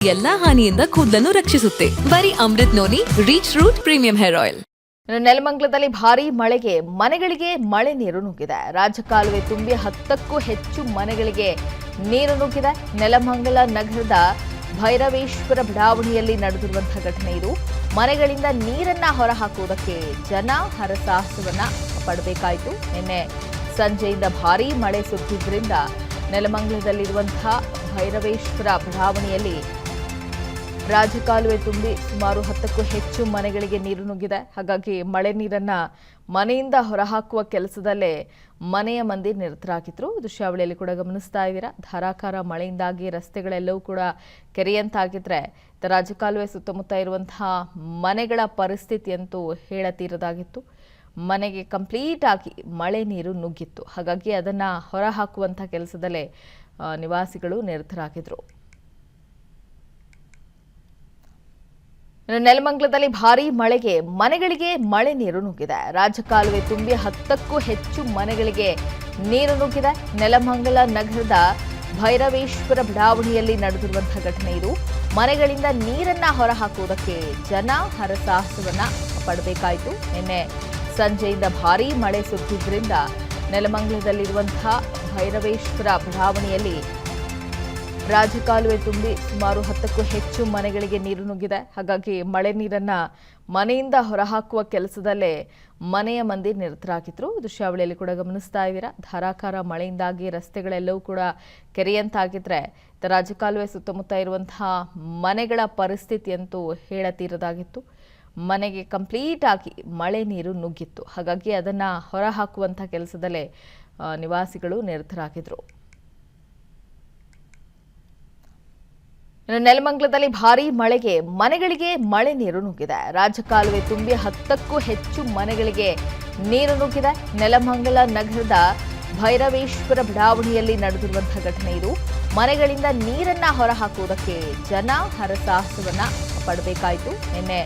ಎಲ್ಲಾ ಹಾನಿಯಿಂದ ಕೂದಲನ್ನು ರಕ್ಷಿಸುತ್ತೆ. ಬರೀ Amrut noni reach root premium hair oil. ನೆಲಮಂಗಲದಲ್ಲಿ ಭಾರೀ ಮಳೆಗೆ ಮನೆಗಳಿಗೆ ಮಳೆ ನೀರು ನುಗ್ಗಿದೆ. ರಾಜಕಾಲುವೆ ತುಂಬಿ 10ಕ್ಕೂ ಹೆಚ್ಚು ಮನೆಗಳಿಗೆ ನೀರು ನುಗ್ಗಿದೆ. ನೆಲಮಂಗಲ ನಗರದ ಭೈರವೇಶ್ವರ ಬಡಾವಣೆಯಲ್ಲಿ ನಡೆದಿರುವಂತಹ ಘಟನೆ ಇದು. ಮನೆಗಳಿಂದ ನೀರನ್ನ ಹೊರಹಾಕುವುದಕ್ಕೆ ಜನ ಹರಸಾಹಸವನ್ನ ಪಡಬೇಕಾಯಿತು. ನಿನ್ನೆ ಸಂಜೆಯಿಂದ ಭಾರೀ ಮಳೆ ಸುರಿದಿದ್ದರಿಂದ ನೆಲಮಂಗಲದಲ್ಲಿರುವಂತಹ ಭೈರವೇಶ್ವರ ಬಡಾವಣೆಯಲ್ಲಿ ರಾಜಕಾಲುವೆ ತುಂಬಿ ಸುಮಾರು 10ಕ್ಕೂ ಹೆಚ್ಚು ಮನೆಗಳಿಗೆ ನೀರು ನುಗ್ಗಿದೆ. ಹಾಗಾಗಿ ಮಳೆ ನೀರನ್ನ ಮನೆಯಿಂದ ಹೊರಹಾಕುವ ಕೆಲಸದಲ್ಲೇ ಮನೆಯ ಮಂದಿ ನಿರತರಾಗಿದ್ರು. ದೃಶ್ಯಾವಳಿಯಲ್ಲಿ ಕೂಡ ಗಮನಿಸ್ತಾ ಇದ್ದೀರಾ. ಧಾರಾಕಾರ ಮಳೆಯಿಂದಾಗಿ ರಸ್ತೆಗಳೆಲ್ಲವೂ ಕೂಡ ಕೆರೆಯಂತಾಗಿದ್ರೆ ರಾಜಕಾಲುವೆ ಸುತ್ತಮುತ್ತ ಇರುವಂತಹ ಮನೆಗಳ ಪರಿಸ್ಥಿತಿಯಂತೂ ಹೇಳತೀರದಾಗಿತ್ತು. ಮನೆಗೆ ಕಂಪ್ಲೀಟ್ ಆಗಿ ಮಳೆ ನೀರು ನುಗ್ಗಿತ್ತು. ಹಾಗಾಗಿ ಅದನ್ನ ಹೊರಹಾಕುವಂತಹ ಕೆಲಸದಲ್ಲೇ ನಿವಾಸಿಗಳು ನಿರತರಾಗಿದ್ರು. ನೆಲಮಂಗಲದಲ್ಲಿ ಭಾರೀ ಮಳೆಗೆ ಮನೆಗಳಿಗೆ ಮಳೆ ನೀರು ನುಗ್ಗಿದೆ. ರಾಜಕಾಲುವೆ ತುಂಬಿ 10ಕ್ಕೂ ಹೆಚ್ಚು ಮನೆಗಳಿಗೆ ನೀರು ನುಗ್ಗಿದೆ. ನೆಲಮಂಗಲ ನಗರದ ಭೈರವೇಶ್ವರ ಬಡಾವಣೆಯಲ್ಲಿ ನಡೆದಿರುವಂತಹ ಘಟನೆ ಇದು. ಮನೆಗಳಿಂದ ನೀರನ್ನ ಹೊರಹಾಕುವುದಕ್ಕೆ ಜನ ಹರಸಾಹಸವನ್ನ ಪಡಬೇಕಾಯಿತು. ನಿನ್ನೆ ಸಂಜೆಯಿಂದ ಭಾರೀ ಮಳೆ ಸುರಿದಿದ್ದರಿಂದ ನೆಲಮಂಗಲದಲ್ಲಿರುವಂತಹ ಭೈರವೇಶ್ವರ ಬಡಾವಣೆಯಲ್ಲಿ ರಾಜಕಾಲುವೆ ತುಂಬಿ ಸುಮಾರು 10ಕ್ಕೂ ಹೆಚ್ಚು ಮನೆಗಳಿಗೆ ನೀರು ನುಗ್ಗಿದೆ. ಹಾಗಾಗಿ ಮಳೆ ನೀರನ್ನ ಮನೆಯಿಂದ ಹೊರಹಾಕುವ ಕೆಲಸದಲ್ಲೇ ಮನೆಯ ಮಂದಿ ನಿರತರಾಗಿದ್ರು. ದೃಶ್ಯಾವಳಿಯಲ್ಲಿ ಕೂಡ ಗಮನಿಸ್ತಾ ಇದ್ದೀರಾ. ಧಾರಾಕಾರ ಮಳೆಯಿಂದಾಗಿ ರಸ್ತೆಗಳೆಲ್ಲವೂ ಕೂಡ ಕೆರೆಯಂತಾಗಿದ್ರೆ ರಾಜಕಾಲುವೆ ಸುತ್ತಮುತ್ತ ಇರುವಂತಹ ಮನೆಗಳ ಪರಿಸ್ಥಿತಿಯಂತೂ ಹೇಳತೀರದಾಗಿತ್ತು. ಮನೆಗೆ ಕಂಪ್ಲೀಟ್ ಆಗಿ ಮಳೆ ನೀರು ನುಗ್ಗಿತ್ತು. ಹಾಗಾಗಿ ಅದನ್ನ ಹೊರಹಾಕುವಂತಹ ಕೆಲಸದಲ್ಲೇ ನಿವಾಸಿಗಳು ನಿರತರಾಗಿದ್ರು. ನೆಲಮಂಗಲದಲ್ಲಿ ಭಾರೀ ಮಳೆಗೆ ಮನೆಗಳಿಗೆ ಮಳೆ ನೀರು ನುಗ್ಗಿದೆ. ರಾಜಕಾಲುವೆ ತುಂಬಿ 10ಕ್ಕೂ ಹೆಚ್ಚು ಮನೆಗಳಿಗೆ ನೀರು ನುಗ್ಗಿದೆ. ನೆಲಮಂಗಲ ನಗರದ ಭೈರವೇಶ್ವರ ಬಡಾವಣೆಯಲ್ಲಿ ನಡೆದಿರುವಂತಹ ಘಟನೆ ಇದು. ಮನೆಗಳಿಂದ ನೀರನ್ನ ಹೊರಹಾಕುವುದಕ್ಕೆ ಜನ ಹರಸಾಹಸವನ್ನ ಪಡಬೇಕಾಯಿತು. ನಿನ್ನೆ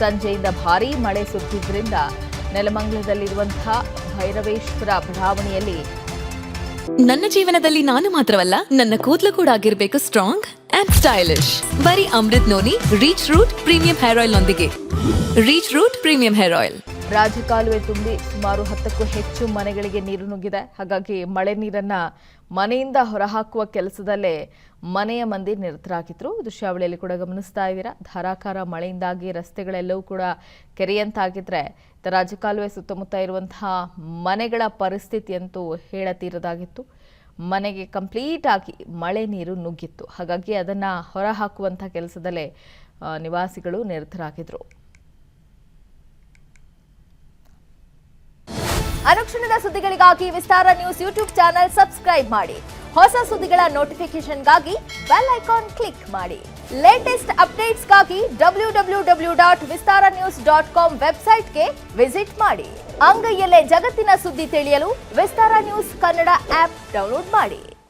ಸಂಜೆಯಿಂದ ಭಾರೀ ಮಳೆ ಸುರಿದಿದ್ದರಿಂದ ನೆಲಮಂಗಲದಲ್ಲಿರುವಂತಹ ಭೈರವೇಶ್ವರ ಬಡಾವಣೆಯಲ್ಲಿ ನನ್ನ ಜೀವನದಲ್ಲಿ ನಾನು ಮಾತ್ರವಲ್ಲ, ನನ್ನ ಕೂದಲು ಕೂಡ ಆಗಿರ್ಬೇಕು ಸ್ಟ್ರಾಂಗ್ ಅಂಡ್ ಸ್ಟೈಲಿಶ್. ಬರೀ Amrut noni reach root premium hair oil ನೊಂದಿಗೆ. Reach root premium hair oil. ರಾಜಕಾಲುವೆ ತುಂಬಿ ಸುಮಾರು 10ಕ್ಕೂ ಹೆಚ್ಚು ಮನೆಗಳಿಗೆ ನೀರು ನುಗ್ಗಿದೆ. ಹಾಗಾಗಿ ಮಳೆ ನೀರನ್ನ ಮನೆಯಿಂದ ಹೊರಹಾಕುವ ಕೆಲಸದಲ್ಲೇ ಮನೆಯ ಮಂದಿ ನಿರತರಾಗಿದ್ರು. ದೃಶ್ಯಾವಳಿಯಲ್ಲಿ ಕೂಡ ಗಮನಿಸ್ತಾ ಇದ್ದೀರಾ. ಧಾರಾಕಾರ ಮಳೆಯಿಂದಾಗಿ ರಸ್ತೆಗಳೆಲ್ಲವೂ ಕೂಡ ಕೆರೆಯಂತಾಗಿದ್ರೆ ರಾಜಕಾಲುವೆ ಸುತ್ತಮುತ್ತ ಇರುವಂತಹ ಮನೆಗಳ ಪರಿಸ್ಥಿತಿಯಂತೂ ಹೇಳತೀರದಾಗಿತ್ತು. ಮನೆಗೆ ಕಂಪ್ಲೀಟ್ ಆಗಿ ಮಳೆ ನೀರು ನುಗ್ಗಿತ್ತು. ಹಾಗಾಗಿ ಅದನ್ನ ಹೊರಹಾಕುವಂತಹ ಕೆಲಸದಲ್ಲೇ ನಿವಾಸಿಗಳು ನಿರತರಾಗಿದ್ರು. ಅನುಕ್ಷಣದ ಸುದ್ದಿಗಳಿಗಾಗಿ ವಿಸ್ತಾರ ನ್ಯೂಸ್ ಯೂಟ್ಯೂಬ್ ಚಾನೆಲ್ ಸಬ್ಸ್ಕ್ರೈಬ್ ಮಾಡಿ. ಹೊಸ ಸುದ್ದಿಗಳ ನೋಟಿಫಿಕೇಶನ್ಗಾಗಿ ಬೆಲ್ ಐಕಾನ್ ಕ್ಲಿಕ್ ಮಾಡಿ. ಲೇಟೆಸ್ಟ್ ಅಪ್ಡೇಟ್ಸ್ಗಾಗಿ www.vistaranews.com ವೆಬ್ಸೈಟ್ಗೆ ವಿಸಿಟ್ ಮಾಡಿ. ಅಂಗೈಯಲ್ಲೇ ಜಗತ್ತಿನ ಸುದ್ದಿ ತಿಳಿಯಲು ವಿಸ್ತಾರ ನ್ಯೂಸ್ ಕನ್ನಡ ಆಪ್ ಡೌನ್ಲೋಡ್ ಮಾಡಿ.